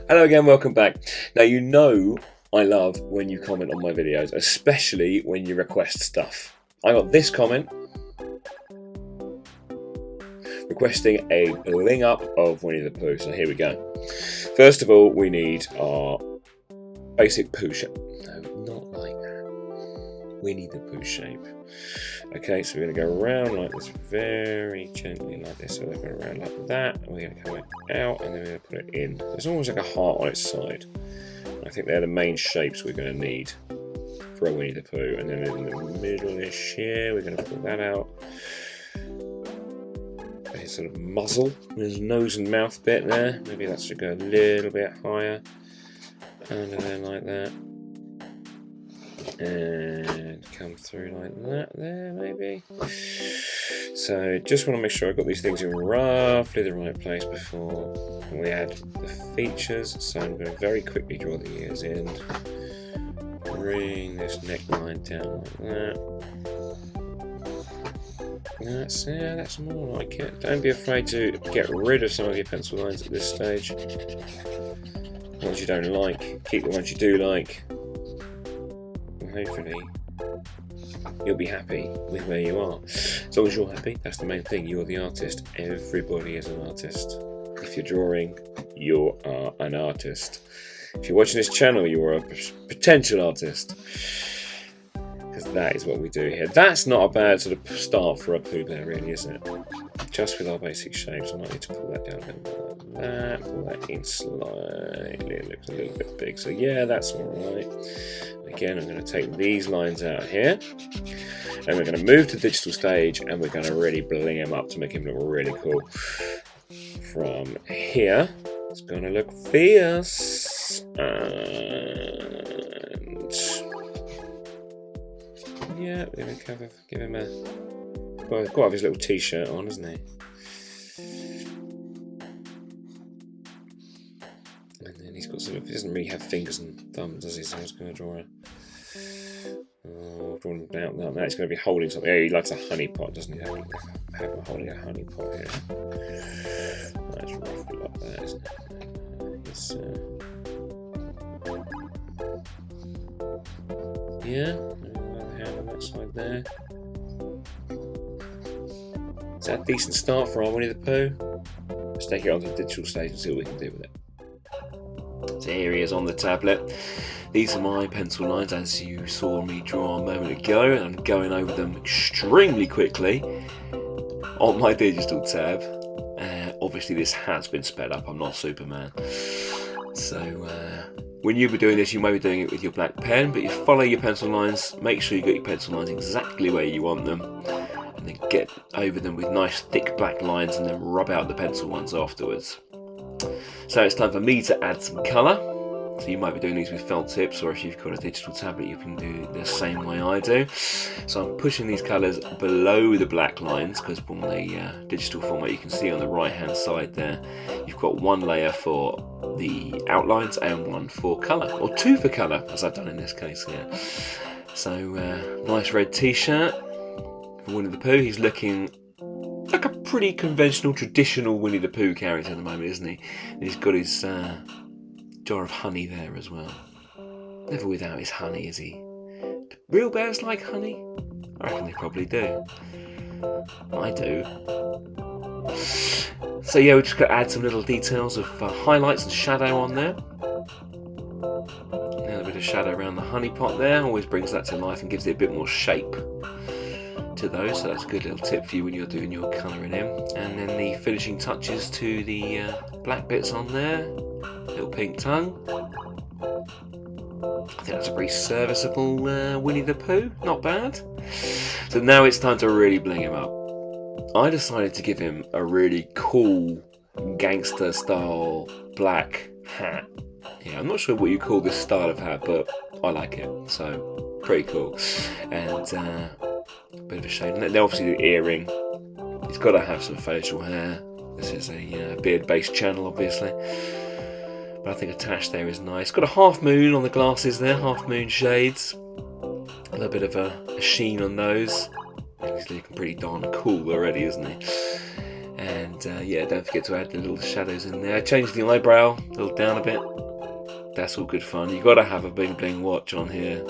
Hello again, welcome back. Now you know I love when you comment on my videos, especially when you request stuff. I got this comment requesting a Bling Up of Winnie the Pooh, so here we go. First of all, we need our basic Pooh shape. No, not like that. Winnie the Pooh shape. Okay, so we're going to go around like this, very gently like this. So we're going to go around like that, and we're going to come out, and then we're going to put it in. There's almost like a heart on its side. I think they're the main shapes we're going to need for a Winnie the Pooh. And then in the middle-ish here, we're going to pull that out. His sort of muzzle, his nose and mouth bit there. Maybe that should go a little bit higher. Under there like that. And come through like that there, maybe. So just want to make sure I've got these things in roughly the right place before we add the features. So I'm going to very quickly draw the ears in. Bring this neckline down like that. That's more like it. Don't be afraid to get rid of some of your pencil lines at this stage. The ones you don't like, keep the ones you do like. Hopefully you'll be happy with where you are. As long as you're happy, that's the main thing. You're the artist. Everybody is an artist. If you're drawing, you are an artist. If you're watching this channel, you are a potential artist. Because that is what we do here. That's not a bad sort of start for a Pooh Bear, really, is it? Just with our basic shapes. I might need to pull that down a little bit like that. Pull that in slightly. It looks a little bit big. So yeah, that's alright. Again, I'm going to take these lines out here. And we're going to move to the digital stage. And we're going to really bling him up to make him look really cool. From here, it's going to look fierce. And yeah, we're going to give him a... Well, he's got to have his little t-shirt on, hasn't he? And then he's got sort of... He doesn't really have fingers and thumbs, does he? So I was going to draw a... draw him down like that. He's going to be holding something. Yeah, he likes a honey pot, doesn't he? Have him holding a honey pot here. That's roughly like that, isn't it? It's, yeah. Hand on that side there. Is that a decent start for our Winnie the Pooh? Let's take it onto the digital stage and see what we can do with it. So here he is on the tablet. These are my pencil lines as you saw me draw a moment ago, and I'm going over them extremely quickly on my digital tab. Obviously this has been sped up, I'm not Superman. So when you were doing this, you may be doing it with your black pen, but you follow your pencil lines, make sure you get your pencil lines exactly where you want them, and then get over them with nice thick black lines and then rub out the pencil ones afterwards. So it's time for me to add some colour. So you might be doing these with felt tips, or if you've got a digital tablet you can do it the same way I do. So I'm pushing these colours below the black lines, because on the digital format you can see on the right hand side there you've got one layer for the outlines and one for colour, or two for colour as I've done in this case here. So nice red t-shirt for Winnie the Pooh. He's looking like a pretty conventional, traditional Winnie the Pooh character at the moment, isn't he? And he's got his jar of honey there as well. Never without his honey, is he? Do real bears like honey? I reckon they probably do. I do. So yeah, we're just going to add some little details of highlights and shadow on there. A little bit of shadow around the honey pot there, always brings that to life and gives it a bit more shape to those, so that's a good little tip for you when you're doing your colouring in. And then the finishing touches to the black bits on there, little pink tongue. I think that's a pretty serviceable Winnie the Pooh, not bad. So now it's time to really bling him up. I decided to give him a really cool gangster style black hat. Yeah, I'm not sure what you call this style of hat, but I like it, so pretty cool. And a bit of a shade. And then obviously the earring. He's got to have some facial hair. This is a beard-based channel, obviously. But I think attached there is nice. Got a half moon on the glasses there, half moon shades. A little bit of a sheen on those. He's looking pretty darn cool already, isn't he? And yeah, don't forget to add the little shadows in there. I changed the eyebrow a little down a bit. That's all good fun. You've got to have a bling bling watch on here,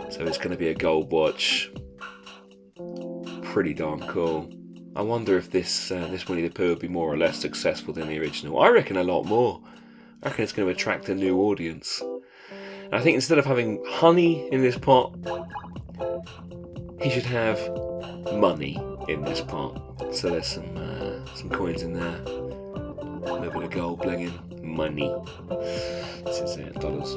so it's going to be a gold watch. Pretty darn cool. I wonder if this Winnie the Pooh would be more or less successful than the original. I reckon a lot more. I reckon it's going to attract a new audience. And I think instead of having honey in this pot, he should have money in this pot. So there's some coins in there, a little bit of gold blinging, money. This is it, dollars.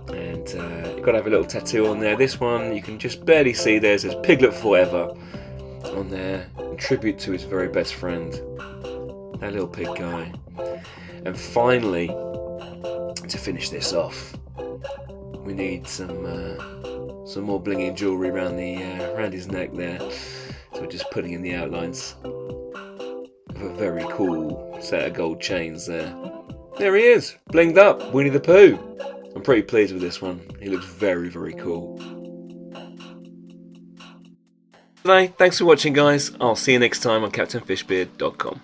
And you've got to have a little tattoo on there. This one you can just barely see. There says Piglet Forever on there, in tribute to his very best friend, that little pig guy. And finally, to finish this off, we need some more blinging jewellery around his neck there. So we're just putting in the outlines of a very cool set of gold chains there. There he is, blinged up, Winnie the Pooh. I'm pretty pleased with this one. He looks very, very cool. Thanks for watching, guys. I'll see you next time on CaptainFishbeard.com.